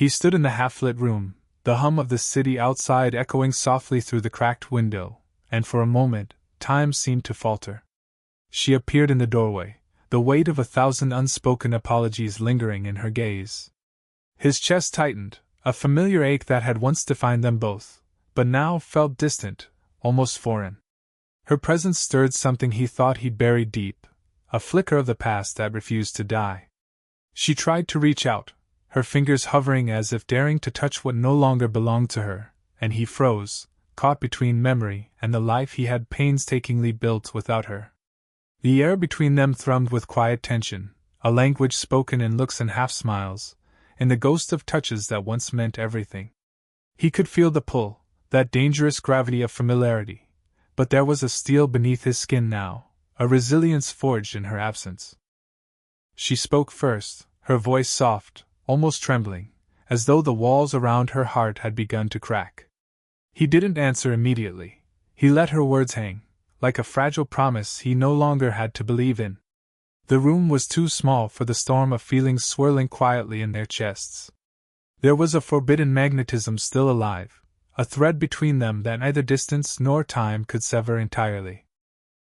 He stood in the half-lit room, the hum of the city outside echoing softly through the cracked window, and for a moment, time seemed to falter. She appeared in the doorway, the weight of 1,000 unspoken apologies lingering in her gaze. His chest tightened, a familiar ache that had once defined them both, but now felt distant, almost foreign. Her presence stirred something he thought he'd buried deep, a flicker of the past that refused to die. She tried to reach out, her fingers hovering as if daring to touch what no longer belonged to her, and he froze, caught between memory and the life he had painstakingly built without her. The air between them thrummed with quiet tension, a language spoken in looks and half-smiles, in the ghost of touches that once meant everything. He could feel the pull, that dangerous gravity of familiarity, but there was a steel beneath his skin now, a resilience forged in her absence. She spoke first, her voice soft, almost trembling, as though the walls around her heart had begun to crack. He didn't answer immediately. He let her words hang, like a fragile promise he no longer had to believe in. The room was too small for the storm of feelings swirling quietly in their chests. There was a forbidden magnetism still alive, a thread between them that neither distance nor time could sever entirely.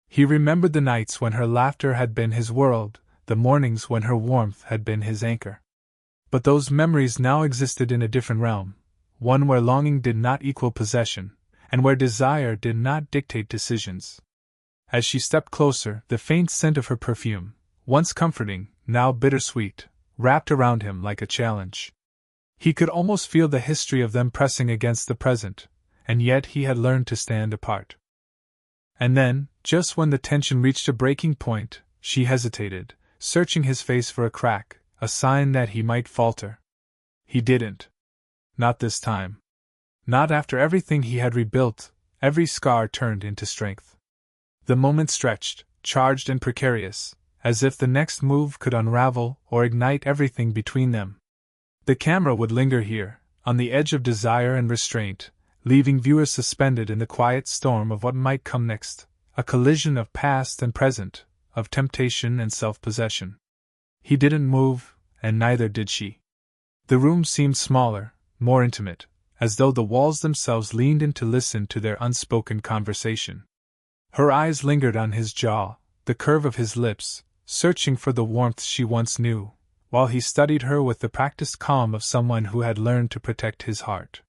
He remembered the nights when her laughter had been his world, the mornings when her warmth had been his anchor. But those memories now existed in a different realm, one where longing did not equal possession, and where desire did not dictate decisions. As she stepped closer, the faint scent of her perfume, once comforting, now bittersweet, wrapped around him like a challenge. He could almost feel the history of them pressing against the present, and yet he had learned to stand apart. And then, just when the tension reached a breaking point, she hesitated, searching his face for a crack, a sign that he might falter. He didn't. Not this time. Not after everything he had rebuilt, every scar turned into strength. The moment stretched, charged and precarious, as if the next move could unravel or ignite everything between them. The camera would linger here, on the edge of desire and restraint, leaving viewers suspended in the quiet storm of what might come next, a collision of past and present, of temptation and self-possession. He didn't move, and neither did she. The room seemed smaller, more intimate, as though the walls themselves leaned in to listen to their unspoken conversation. Her eyes lingered on his jaw, the curve of his lips, searching for the warmth she once knew, while he studied her with the practiced calm of someone who had learned to protect his heart.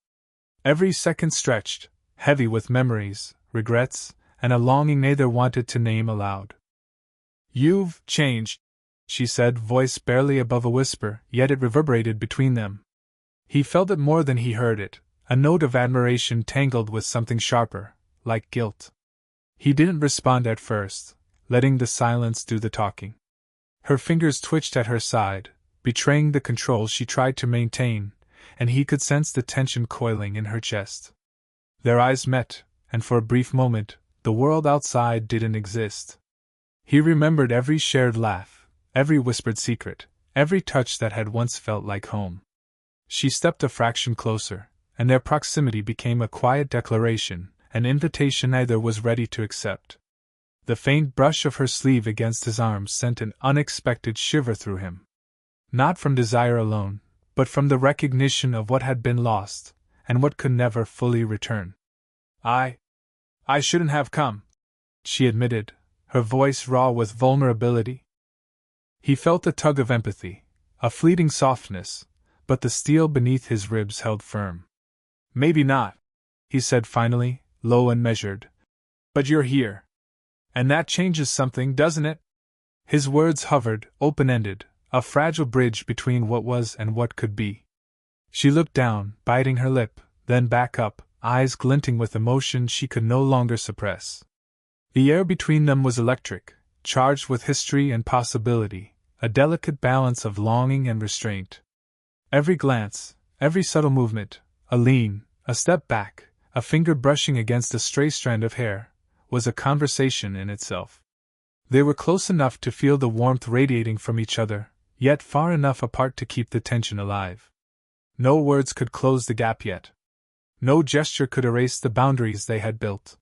Every second stretched, heavy with memories, regrets, and a longing neither wanted to name aloud. "You've changed," she said, voice barely above a whisper, yet it reverberated between them. He felt it more than he heard it, a note of admiration tangled with something sharper, like guilt. He didn't respond at first, letting the silence do the talking. Her fingers twitched at her side, betraying the control she tried to maintain, and he could sense the tension coiling in her chest. Their eyes met, and for a brief moment, the world outside didn't exist. He remembered every shared laugh, every whispered secret, every touch that had once felt like home. She stepped a fraction closer, and their proximity became a quiet declaration, an invitation neither was ready to accept. The faint brush of her sleeve against his arm sent an unexpected shiver through him. Not from desire alone, but from the recognition of what had been lost, and what could never fully return. I shouldn't have come," she admitted, her voice raw with vulnerability. He felt a tug of empathy, a fleeting softness, but the steel beneath his ribs held firm. "Maybe not," he said finally, low and measured. "But you're here. And that changes something, doesn't it?" His words hovered, open-ended, a fragile bridge between what was and what could be. She looked down, biting her lip, then back up, eyes glinting with emotion she could no longer suppress. The air between them was electric, charged with history and possibility, a delicate balance of longing and restraint. Every glance, every subtle movement, a lean, a step back, a finger brushing against a stray strand of hair, was a conversation in itself. They were close enough to feel the warmth radiating from each other, yet far enough apart to keep the tension alive. No words could close the gap yet. No gesture could erase the boundaries they had built.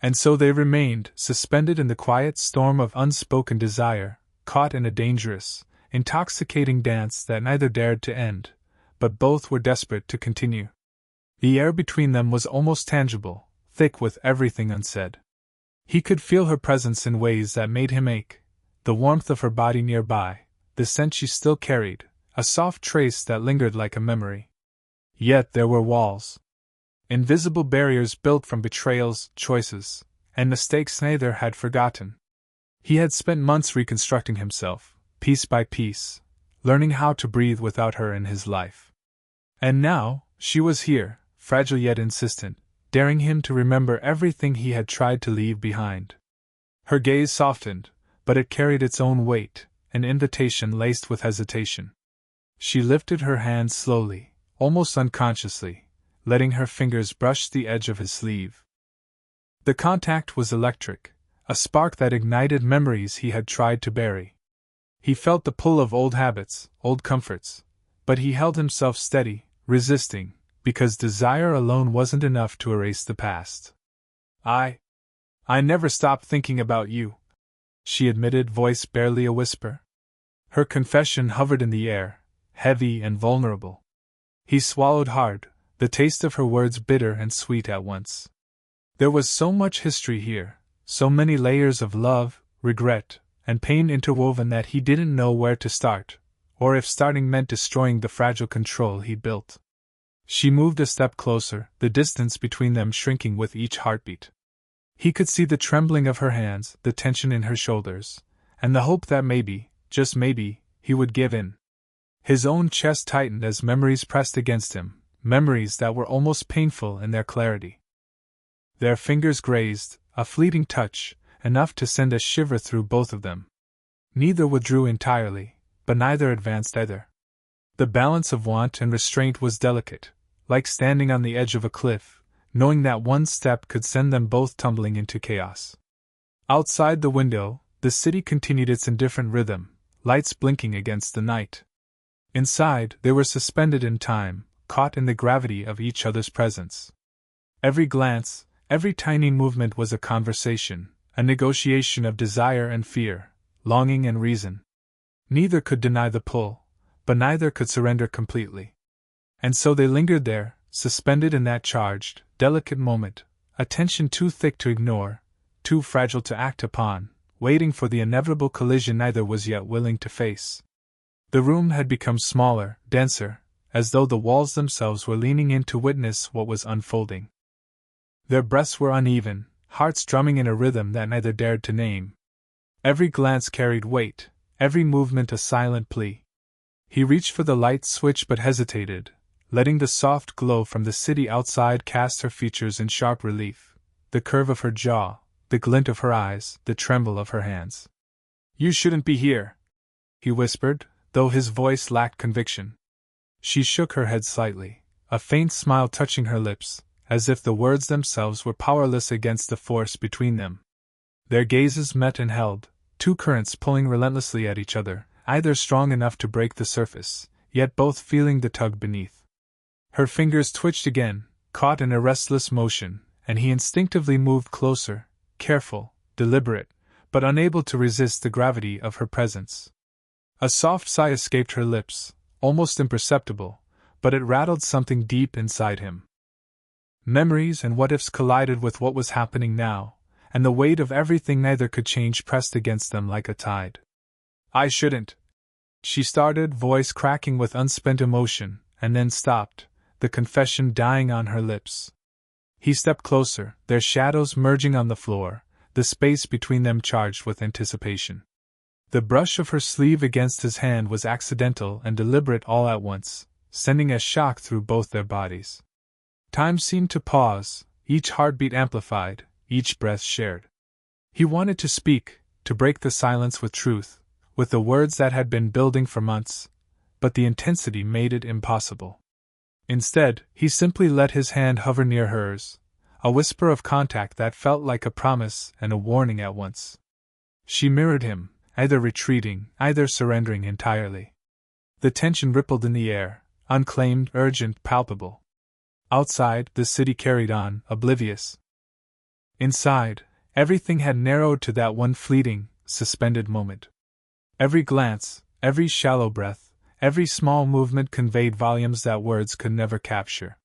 And so they remained, suspended in the quiet storm of unspoken desire, caught in a dangerous, intoxicating dance that neither dared to end, but both were desperate to continue. The air between them was almost tangible, thick with everything unsaid. He could feel her presence in ways that made him ache, the warmth of her body nearby, the scent she still carried, a soft trace that lingered like a memory. Yet there were walls. Invisible barriers built from betrayals, choices, and mistakes neither had forgotten. He had spent months reconstructing himself, piece by piece, learning how to breathe without her in his life. And now, she was here, fragile yet insistent, daring him to remember everything he had tried to leave behind. Her gaze softened, but it carried its own weight, an invitation laced with hesitation. She lifted her hand slowly, almost unconsciously, letting her fingers brush the edge of his sleeve. The contact was electric, a spark that ignited memories he had tried to bury. He felt the pull of old habits, old comforts, but he held himself steady, resisting, because desire alone wasn't enough to erase the past. I never stopped thinking about you, she admitted, voice barely a whisper. Her confession hovered in the air, heavy and vulnerable. He swallowed hard, the taste of her words bitter and sweet at once. There was so much history here, so many layers of love, regret, and pain interwoven that he didn't know where to start, or if starting meant destroying the fragile control he'd built. She moved a step closer, the distance between them shrinking with each heartbeat. He could see the trembling of her hands, the tension in her shoulders, and the hope that maybe, just maybe, he would give in. His own chest tightened as memories pressed against him, memories that were almost painful in their clarity. Their fingers grazed, a fleeting touch, enough to send a shiver through both of them. Neither withdrew entirely, but neither advanced either. The balance of want and restraint was delicate, like standing on the edge of a cliff, knowing that one step could send them both tumbling into chaos. Outside the window, the city continued its indifferent rhythm, lights blinking against the night. Inside, they were suspended in time, caught in the gravity of each other's presence. Every glance, every tiny movement was a conversation, a negotiation of desire and fear, longing and reason. Neither could deny the pull, but neither could surrender completely. And so they lingered there, suspended in that charged, delicate moment, a tension too thick to ignore, too fragile to act upon, waiting for the inevitable collision neither was yet willing to face. The room had become smaller, denser, as though the walls themselves were leaning in to witness what was unfolding. Their breaths were uneven, hearts drumming in a rhythm that neither dared to name. Every glance carried weight, every movement a silent plea. He reached for the light switch but hesitated, letting the soft glow from the city outside cast her features in sharp relief, the curve of her jaw, the glint of her eyes, the tremble of her hands. "You shouldn't be here," he whispered, though his voice lacked conviction. She shook her head slightly, a faint smile touching her lips, as if the words themselves were powerless against the force between them. Their gazes met and held, two currents pulling relentlessly at each other, either strong enough to break the surface, yet both feeling the tug beneath. Her fingers twitched again, caught in a restless motion, and he instinctively moved closer, careful, deliberate, but unable to resist the gravity of her presence. A soft sigh escaped her lips, almost imperceptible, but it rattled something deep inside him. Memories and what-ifs collided with what was happening now, and the weight of everything neither could change pressed against them like a tide. "I shouldn't," she started, voice cracking with unspent emotion, and then stopped, the confession dying on her lips. He stepped closer, their shadows merging on the floor, the space between them charged with anticipation. The brush of her sleeve against his hand was accidental and deliberate all at once, sending a shock through both their bodies. Time seemed to pause, each heartbeat amplified, each breath shared. He wanted to speak, to break the silence with truth, with the words that had been building for months, but the intensity made it impossible. Instead, he simply let his hand hover near hers, a whisper of contact that felt like a promise and a warning at once. She mirrored him, either retreating, either surrendering entirely. The tension rippled in the air, unclaimed, urgent, palpable. Outside, the city carried on, oblivious. Inside, everything had narrowed to that one fleeting, suspended moment. Every glance, every shallow breath, Every small movement conveyed volumes that words could never capture.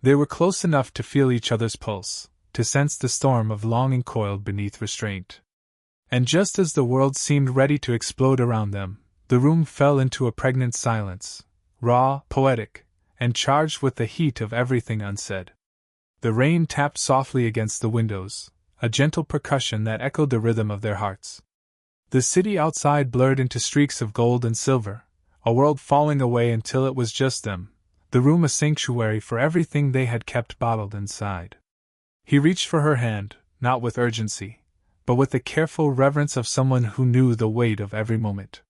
They were close enough to feel each other's pulse, to sense the storm of longing coiled beneath restraint. And just as the world seemed ready to explode around them, the room fell into a pregnant silence, raw, poetic, and charged with the heat of everything unsaid. The rain tapped softly against the windows, a gentle percussion that echoed the rhythm of their hearts. The city outside blurred into streaks of gold and silver, a world falling away until it was just them, the room a sanctuary for everything they had kept bottled inside. He reached for her hand, not with urgency, but with the careful reverence of someone who knew the weight of every moment.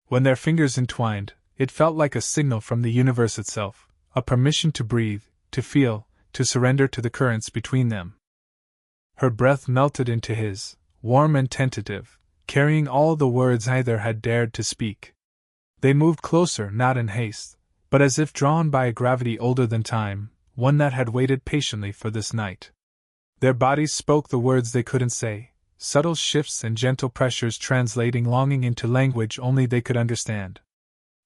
When their fingers entwined, it felt like a signal from the universe itself, a permission to breathe, to feel, to surrender to the currents between them. Her breath melted into his, warm and tentative, carrying all the words either had dared to speak. They moved closer, not in haste, but as if drawn by a gravity older than time, one that had waited patiently for this night. Their bodies spoke the words they couldn't say, subtle shifts and gentle pressures translating longing into language only they could understand.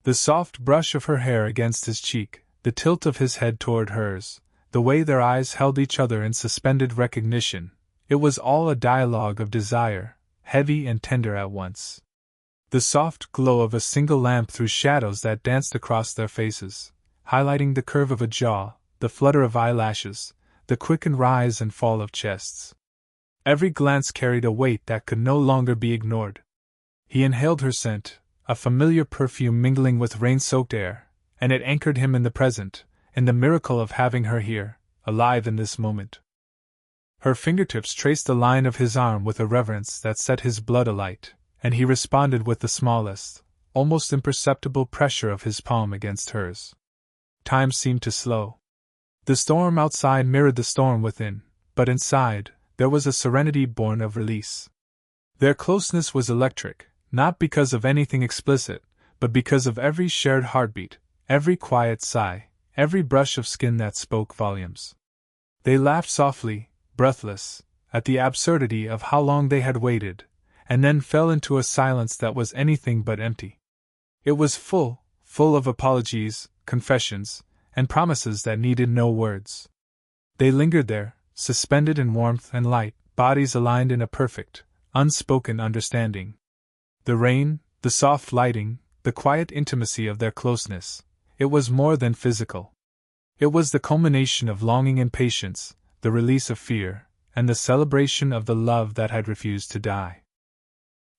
The soft brush of her hair against his cheek, the tilt of his head toward hers, the way their eyes held each other in suspended recognition, it was all a dialogue of desire, heavy and tender at once. The soft glow of a single lamp threw shadows that danced across their faces, highlighting the curve of a jaw, the flutter of eyelashes, the quickened rise and fall of chests. Every glance carried a weight that could no longer be ignored. He inhaled her scent, a familiar perfume mingling with rain-soaked air, and it anchored him in the present, in the miracle of having her here, alive in this moment. Her fingertips traced the line of his arm with a reverence that set his blood alight, and he responded with the smallest, almost imperceptible pressure of his palm against hers. Time seemed to slow. The storm outside mirrored the storm within, but inside, there was a serenity born of release. Their closeness was electric, not because of anything explicit, but because of every shared heartbeat, every quiet sigh, every brush of skin that spoke volumes. They laughed softly, breathless, at the absurdity of how long they had waited, and then fell into a silence that was anything but empty. It was full of apologies, confessions, and promises that needed no words. They lingered there, suspended in warmth and light, bodies aligned in a perfect, unspoken understanding. The rain, the soft lighting, the quiet intimacy of their closeness, it was more than physical. It was the culmination of longing and patience, the release of fear, and the celebration of the love that had refused to die.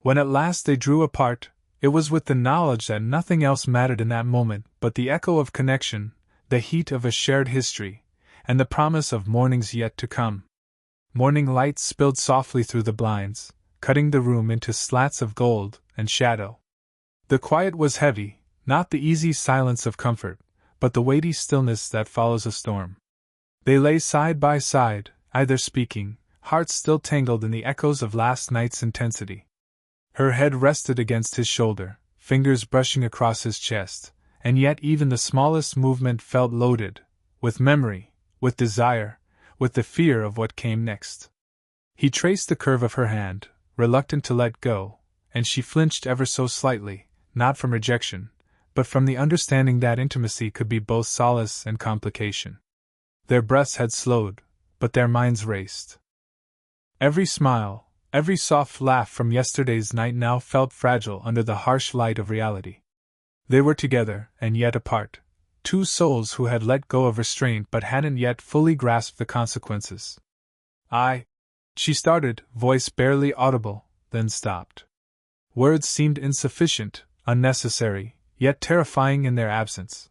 When at last they drew apart, it was with the knowledge that nothing else mattered in that moment but the echo of connection, the heat of a shared history, and the promise of mornings yet to come. Morning light spilled softly through the blinds, cutting the room into slats of gold and shadow. The quiet was heavy, not the easy silence of comfort, but the weighty stillness that follows a storm. They lay side by side, either speaking, hearts still tangled in the echoes of last night's intensity. Her head rested against his shoulder, fingers brushing across his chest, and yet even the smallest movement felt loaded, with memory, with desire, with the fear of what came next. He traced the curve of her hand, reluctant to let go, and she flinched ever so slightly, not from rejection, but from the understanding that intimacy could be both solace and complication. Their breaths had slowed, but their minds raced. Every smile, every soft laugh from yesterday's night now felt fragile under the harsh light of reality. They were together, and yet apart, two souls who had let go of restraint but hadn't yet fully grasped the consequences. She started, voice barely audible, then stopped. Words seemed insufficient, unnecessary, yet terrifying in their absence.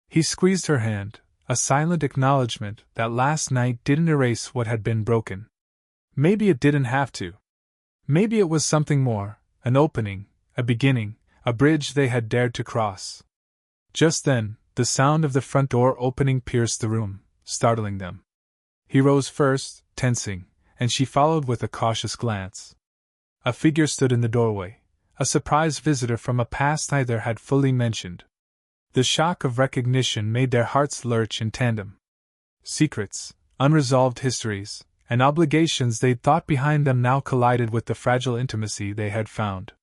He squeezed her hand, a silent acknowledgement that last night didn't erase what had been broken. Maybe it didn't have to. Maybe it was something more, an opening, a beginning, a bridge they had dared to cross. Just then, the sound of the front door opening pierced the room, startling them. He rose first, tensing, and she followed with a cautious glance. A figure stood in the doorway, a surprise visitor from a past neither had fully mentioned. The shock of recognition made their hearts lurch in tandem. Secrets, unresolved histories, and obligations they'd thought behind them now collided with the fragile intimacy they had found.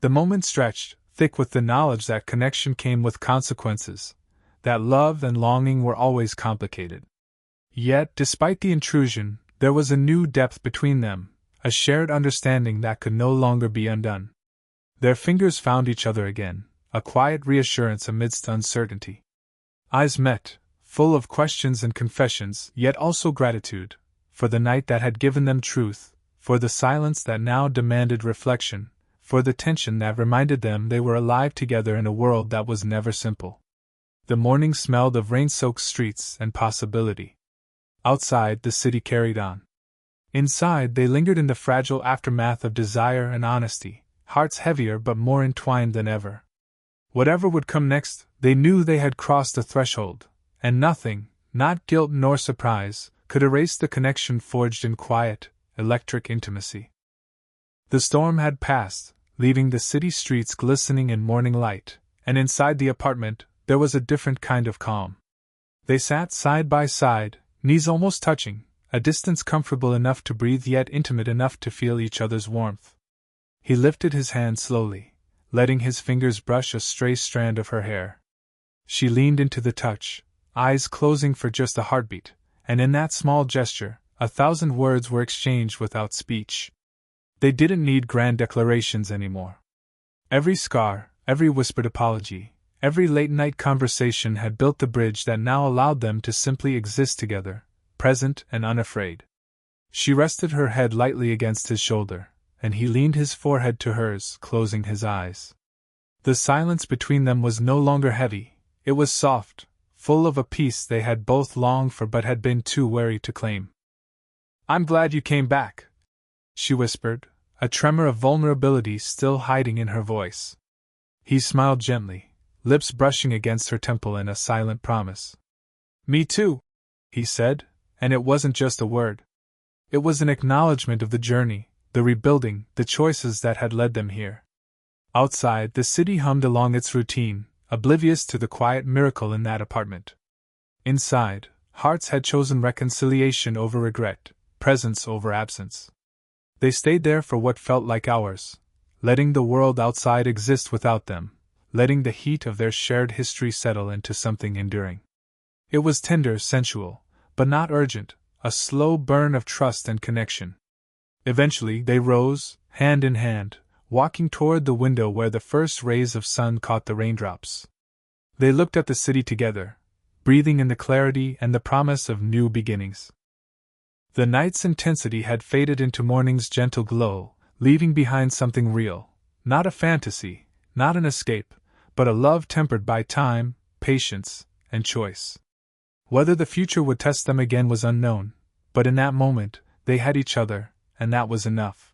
The moment stretched, thick with the knowledge that connection came with consequences, that love and longing were always complicated. Yet, despite the intrusion, there was a new depth between them, a shared understanding that could no longer be undone. Their fingers found each other again, a quiet reassurance amidst uncertainty. Eyes met, full of questions and confessions, yet also gratitude, for the night that had given them truth, for the silence that now demanded reflection, for the tension that reminded them they were alive together in a world that was never simple. The morning smelled of rain-soaked streets and possibility. Outside, the city carried on. Inside, they lingered in the fragile aftermath of desire and honesty, hearts heavier but more entwined than ever. Whatever would come next, they knew they had crossed the threshold, and nothing, not guilt nor surprise, could erase the connection forged in quiet, electric intimacy. The storm had passed, leaving the city streets glistening in morning light, and inside the apartment, there was a different kind of calm. They sat side by side, knees almost touching, a distance comfortable enough to breathe yet intimate enough to feel each other's warmth. He lifted his hand slowly, letting his fingers brush a stray strand of her hair. She leaned into the touch, eyes closing for just a heartbeat, and in that small gesture, 1,000 words were exchanged without speech. They didn't need grand declarations anymore. Every scar, every whispered apology, every late-night conversation had built the bridge that now allowed them to simply exist together, present and unafraid. She rested her head lightly against his shoulder, and he leaned his forehead to hers, closing his eyes. The silence between them was no longer heavy, it was soft, full of a peace they had both longed for but had been too wary to claim. "I'm glad you came back," she whispered, a tremor of vulnerability still hiding in her voice. He smiled gently, lips brushing against her temple in a silent promise. "Me too," he said, and it wasn't just a word. It was an acknowledgement of the journey, the rebuilding, the choices that had led them here. Outside, the city hummed along its routine, oblivious to the quiet miracle in that apartment. Inside, hearts had chosen reconciliation over regret, presence over absence. They stayed there for what felt like hours, letting the world outside exist without them, letting the heat of their shared history settle into something enduring. It was tender, sensual, but not urgent, a slow burn of trust and connection. Eventually they rose, hand in hand, walking toward the window where the first rays of sun caught the raindrops. They looked at the city together, breathing in the clarity and the promise of new beginnings. The night's intensity had faded into morning's gentle glow, leaving behind something real, not a fantasy, not an escape, but a love tempered by time, patience, and choice. Whether the future would test them again was unknown, but in that moment, they had each other, and that was enough.